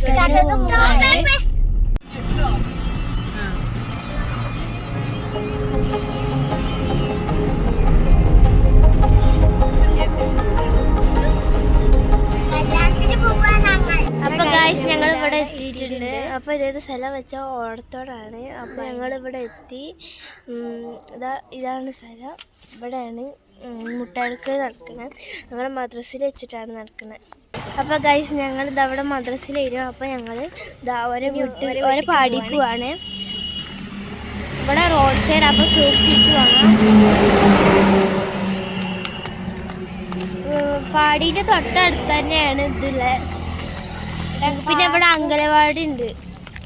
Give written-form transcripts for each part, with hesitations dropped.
അപ്പൊ ഗായ്സ് ഞങ്ങൾ ഇവിടെ എത്തിയിട്ടുണ്ട്. അപ്പോൾ ഇതേത് സ്ഥലം വെച്ചാൽ ഓടത്തോടാണ്. അപ്പോൾ ഞങ്ങളിവിടെ എത്തി. ഇതാണ് സ്ഥലം. ഇവിടെയാണ് മുട്ടാടുക്കൽ നടക്കുന്നത്. ഞങ്ങൾ മദ്രസയിൽ വെച്ചിട്ടാണ് നടക്കുന്നത്. അപ്പോൾ ഗൈസ് ഞങ്ങൾ ഇതവിടെ മദ്രസയിലായിരുന്നു. അപ്പോൾ ഞങ്ങൾ ഓരോ പാടിക്കുവാണ്. ഇവിടെ റോഡ് സൈഡ്. അപ്പോൾ സൂക്ഷിച്ചു വേണം. പാടിൻ്റെ തൊട്ടടുത്ത് തന്നെയാണ് ഇതുള്ളത്. പിന്നെ ഇവിടെ അങ്കലവാടി ഉണ്ട്.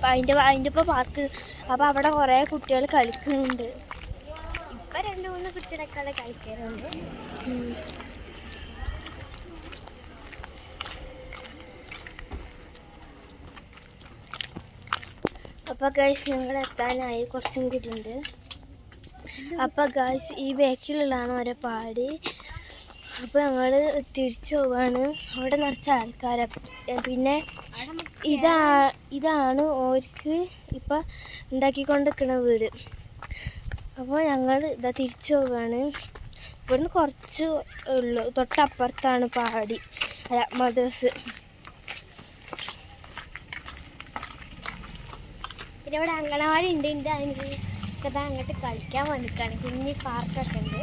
അതിൻ്റെ ഇപ്പോൾ പാർക്ക്. അപ്പോൾ അവിടെ കുറേ കുട്ടികൾ കളിക്കുന്നുണ്ട്. ഇപ്പം 2-3 കുട്ടികളൊക്കെ കളിക്കാറുണ്ട്. അപ്പോൾ ഗൈസ് ഞങ്ങൾ എത്താനായി. കുറച്ചും കൂടി ഉണ്ട്. അപ്പോൾ ഗൈസ് ഈ ബാക്കിലുള്ളതാണ് ഓരോ പാടി. അപ്പോൾ ഞങ്ങൾ തിരിച്ചു പോവാണ്. അവിടെ നിറച്ച ആൾക്കാരെ. പിന്നെ ഇതാണ് ഓർക്ക് ഇപ്പം ഉണ്ടാക്കിക്കൊണ്ടിരിക്കുന്ന വീട്. അപ്പോൾ ഞങ്ങൾ ഇതാ തിരിച്ചു പോവാണ്. ഇവിടുന്ന് കുറച്ച് ഉള്ളു. തൊട്ടപ്പുറത്താണ് പാടി മദ്രസ്. പിന്നെ ഇവിടെ അങ്കണവാടി ഉണ്ട്. അങ്ങോട്ട് കളിക്കാൻ വന്നിട്ടാണ്. കുഞ്ഞി പാർക്കൊക്കെ ഉണ്ട്.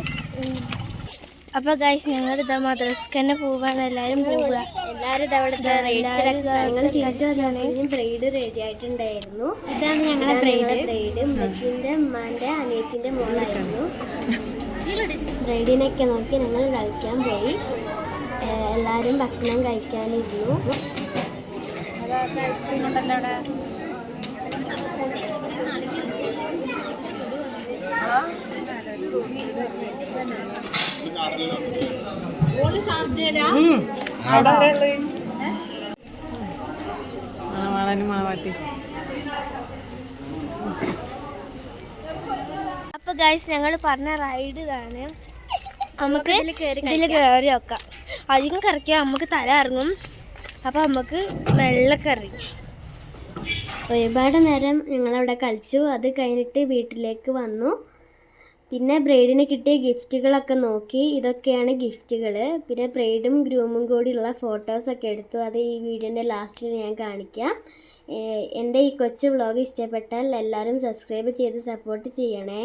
അപ്പോൾ ഗൈസ് ഞങ്ങൾ ഇതാ മദ്രസക്ക് തന്നെ പോവാണ്. എല്ലാവരും പോവുക. എല്ലാവരും ബ്രൈഡ് റെഡി ആയിട്ടുണ്ടായിരുന്നു. ഇതാണ് ഞങ്ങളെ ബ്രൈഡ്. മച്ചിൻ്റെ ഉമ്മാൻ്റെ അനിയത്തിൻ്റെ മോളായിരുന്നു. ബ്രൈഡിനൊക്കെ നോക്കി ഞങ്ങൾ കളിക്കാൻ പോയി. എല്ലാവരും ഭക്ഷണം കഴിക്കാനിരുന്നു. അപ്പൊ ഗൈസ് ഞങ്ങൾ പറഞ്ഞ റൈഡ് ഇതാണ്. നമുക്ക് ഇതിൽ കയറി വെക്കാം. അധികം കറക്കിയാൽ നമുക്ക് തല ഇറങ്ങും. അപ്പൊ നമുക്ക് വെള്ളമൊക്കെ ഇറങ്ങി. ഒരുപാട് നേരം ഞങ്ങളവിടെ കളിച്ചു. അത് കഴിഞ്ഞിട്ട് വീട്ടിലേക്ക് വന്നു. പിന്നെ ബ്രൈഡിന് കിട്ടിയ ഗിഫ്റ്റുകളൊക്കെ നോക്കി. ഇതൊക്കെയാണ് ഗിഫ്റ്റുകൾ. പിന്നെ ബ്രൈഡും ഗ്രൂമും കൂടിയുള്ള ഫോട്ടോസൊക്കെ എടുത്തു. അത് ഈ വീഡിയോൻ്റെ ലാസ്റ്റിൽ ഞാൻ കാണിക്കാം. എൻ്റെ ഈ കൊച്ചു വ്ളോഗ് ഇഷ്ടപ്പെട്ടാൽ എല്ലാവരും സബ്സ്ക്രൈബ് ചെയ്ത് സപ്പോർട്ട് ചെയ്യണേ.